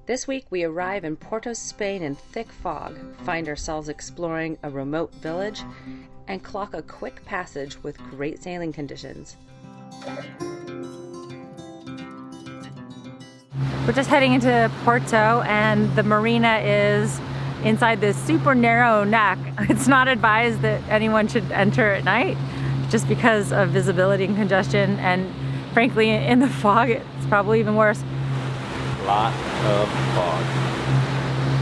This week we arrive in Porto, Spain in thick fog, find ourselves exploring a remote village, and clock a quick passage with great sailing conditions. We're just heading into Porto, and the marina is inside this super narrow neck. It's not advised that anyone should enter at night just because of visibility and congestion, and frankly in the fog it's probably even worse. Lot of fog.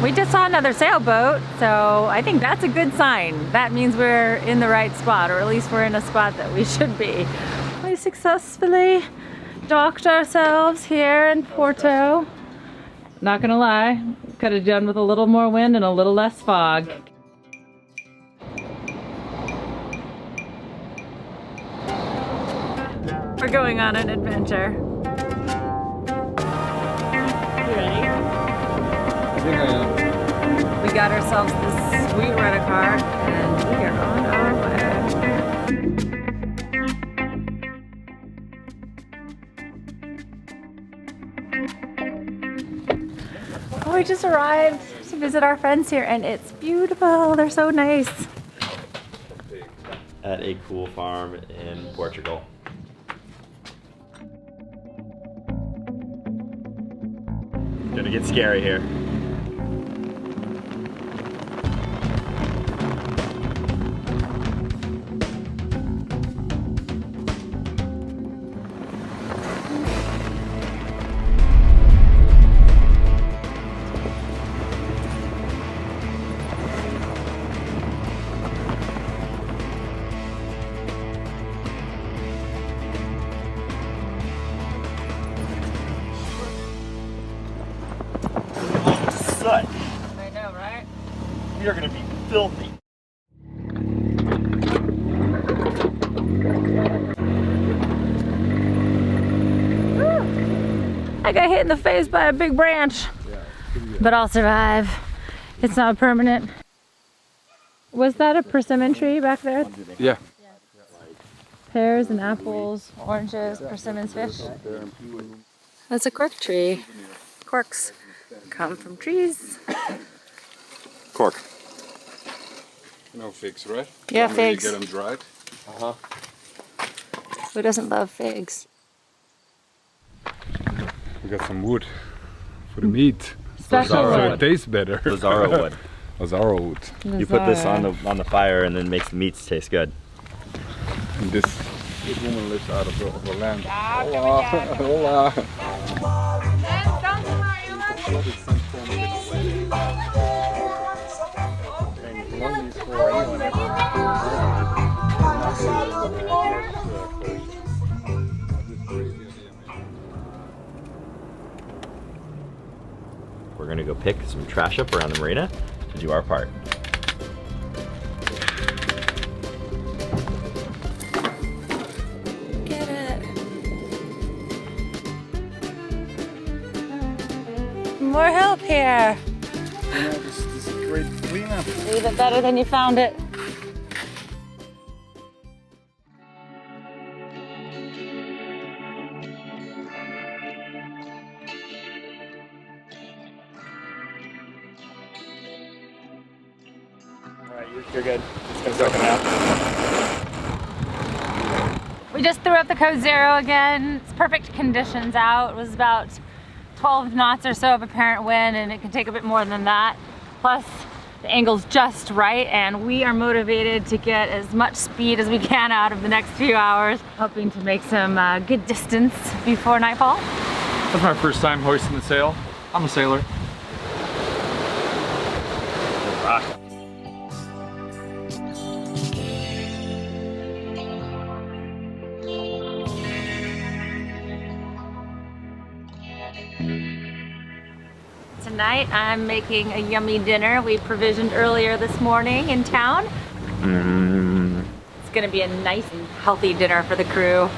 We just saw another sailboat, so I think that's a good sign. That means we're in the right spot, or at least we're in a spot that we should be. We successfully docked ourselves here in Porto. Not gonna lie, could have done with a little more wind and a little less fog. We're going on an adventure. You ready? I think I am. We got ourselves this sweet rent-a-car and we are on our way. We just arrived to visit our friends here and it's beautiful. They're so nice. At a cool farm in Portugal. It's gonna get scary here. I know, right? We are gonna be filthy. I got hit in the face by a big branch, but I'll survive. It's not permanent. Was that a persimmon tree back there? Yeah. Pears and apples, oranges, persimmons, fish. That's a cork tree. Corks come from trees. Cork. You know figs, right? Yeah, When you figs. get them dried. Who doesn't love figs? We got some wood for the meat. Special So wood. it tastes better. Lazaro wood. Lazaro wood. You put this on the fire and then makes the meats taste good. And this woman lives out of the land. Hola. Hola. We're gonna go pick some trash up around the marina to do our part. Get it. More help here. This is a great cleanup. Even better than you found it. Alright, you're good. It's gonna soak it out. We just threw up the code 0 again. It's perfect conditions out. It was about 12 knots or so of apparent wind, and it can take a bit more than that. Plus, the angle's just right, and we are motivated to get as much speed as we can out of the next few hours, hoping to make some good distance before nightfall. That's my first time hoisting the sail. I'm a sailor. Rock. Tonight I'm making a yummy dinner we provisioned earlier this morning in town. It's gonna be a nice and healthy dinner for the crew.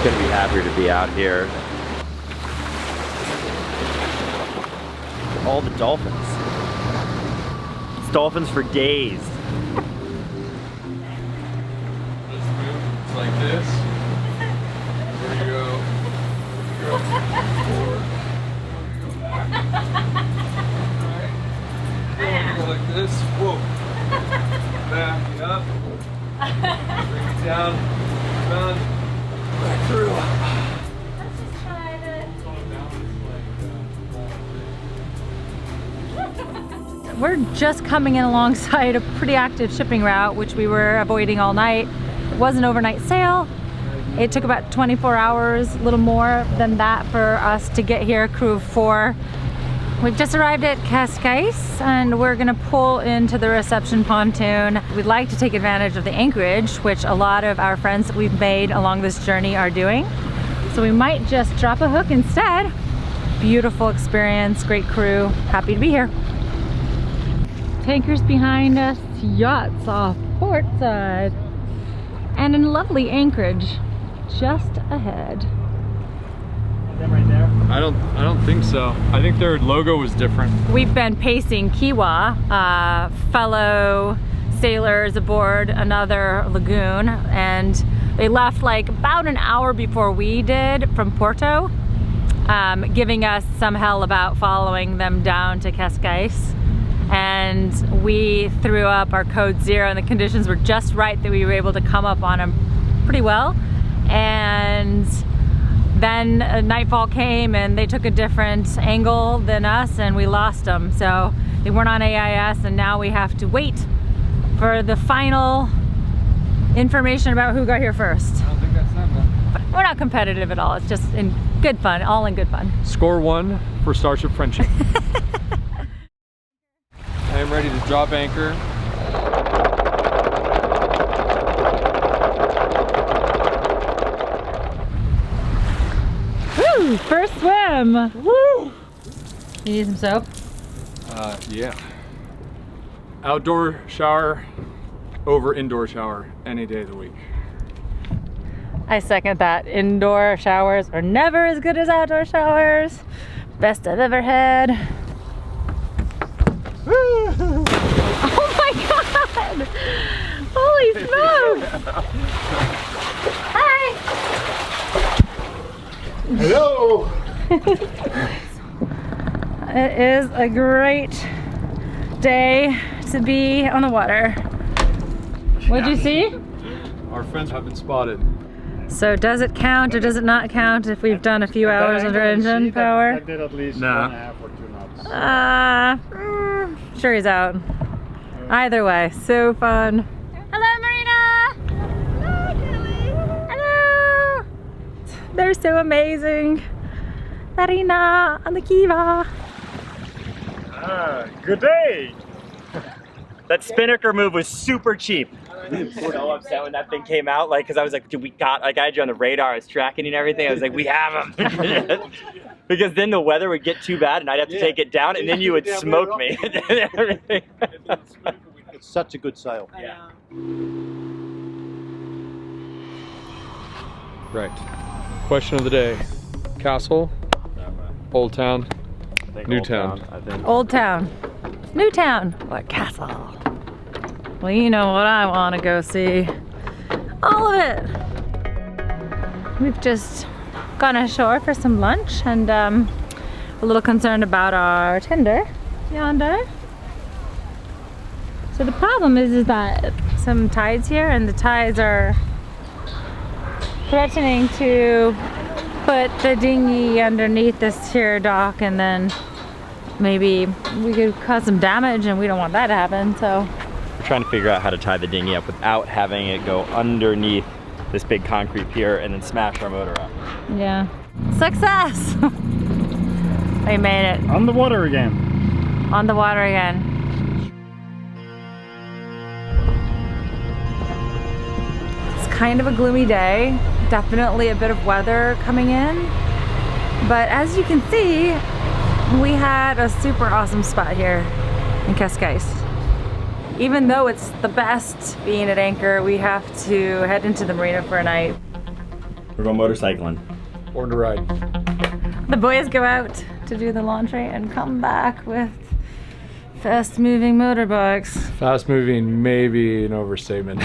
Couldn't be happier to be out here. All the dolphins. It's dolphins for days. Let's move. It's like this. There you go. Go forward. Go back. Right. Go like this. Whoa. Back it up. Bring it down. Done. Back through. Let's just try this. We're just coming in alongside a pretty active shipping route, which we were avoiding all night. It was an overnight sail. It took about 24 hours, a little more than that for us to get here, a crew of 4. We've just arrived at Cascais and we're gonna pull into the reception pontoon. We'd like to take advantage of the anchorage, which a lot of our friends that we've made along this journey are doing. So we might just drop a hook instead. Beautiful experience, great crew, happy to be here. Tankers behind us, yachts off port side, and a lovely anchorage just ahead. I don't think so. I think their logo was different. We've been pacing Kiwa, fellow sailors aboard another lagoon, and they left like about an hour before we did from Porto, giving us some hell about following them down to Cascais. And we threw up our code 0 and the conditions were just right that we were able to come up on them pretty well. And then nightfall came and they took a different angle than us and we lost them. So they weren't on AIS and now we have to wait for the final information about who got here first. I don't think that's them though. But we're not competitive at all. It's just in good fun, all in good fun. Score 1 for Starship Friendship. I am ready to drop anchor. Woo! First swim! Woo! You need some soap? Yeah. Outdoor shower over indoor shower any day of the week. I second that. Indoor showers are never as good as outdoor showers. Best I've ever had. Oh my god! Holy smokes! Hi! Hello! It is a great day to be on the water. What'd you see? Our friends have been spotted. So does it count or does it not count if we've done a few hours under engine power? That did at least Nah. 1.5 or 2 knots. Sure he's out. Either way, so fun. Hello, Marina! Hello, Kelly! Hello! They're so amazing. Marina and the Kiva. Good day! That spinnaker move was super cheap. I was so upset when that thing came out, like, because I was like, dude, I had you on the radar, I was tracking and everything. I was like, we have him. Because then the weather would get too bad and I'd have to take it down and then you would smoke me. Everything. It's such a good sail. Yeah. Right. Question of the day. Castle, Old Town, New Town. I think. Old Town. New Town. What castle? Well, you know what I want to go see. All of it. We've just gone ashore for some lunch and a little concerned about our tender yonder. So the problem is that some tides here and the tides are threatening to put the dinghy underneath this here dock and then maybe we could cause some damage and we don't want that to happen, so. Trying to figure out how to tie the dinghy up without having it go underneath this big concrete pier and then smash our motor up. Yeah. Success! We made it. On the water again. On the water again. It's kind of a gloomy day. Definitely a bit of weather coming in. But as you can see, we had a super awesome spot here in Cascais. Even though it's the best being at anchor, we have to head into the marina for a night. We're going motorcycling. Born to ride. The boys go out to do the laundry and come back with fast-moving motorbikes. Fast moving, maybe an overstatement.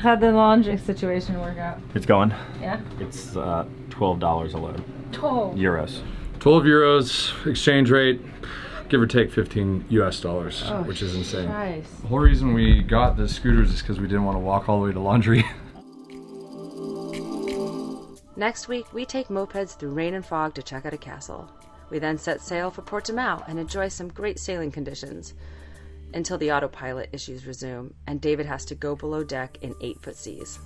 How'd the laundry situation work out? It's going. Yeah? It's $12 a load. Oh. Euros. 12 euros, exchange rate, give or take 15 US dollars, Oh, which is insane. Christ. The whole reason we got the scooters is because we didn't want to walk all the way to laundry. Next week, we take mopeds through rain and fog to check out a castle. We then set sail for Portimao and enjoy some great sailing conditions until the autopilot issues resume and David has to go below deck in 8-foot seas.